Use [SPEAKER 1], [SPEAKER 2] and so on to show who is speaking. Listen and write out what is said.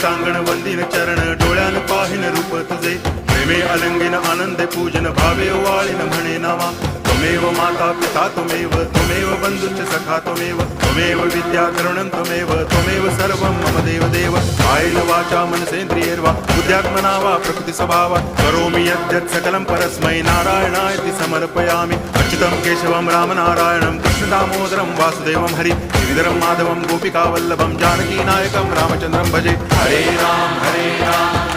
[SPEAKER 1] टांगण वंदिन चरण डोळ्यान पाहिन रूप तुझे प्रेमे अलंगिन आनंदे पूजन भावे वाळीन म्हणे नावा त्वमेव माता पिता त्वमेव बंधुश्च सखा त्वमेव विद्या तरुणं त्वमेव सर्वं मम देव कायेन वाचा मनसेन्द्रियैर्वा बुद्ध्यात्मना वा प्रकृति स्वभावात् करोमि यद्यत् सकलं परस्मै नारायणायति समर्पयामि अच्युतं केशवं रामनारायणं कृष्णदामोदरं वासुदेवं हरि गिरिधरं माधवं गोपिकावल्लभं जानकीनायकं रामचन्द्रं भजे हरे राम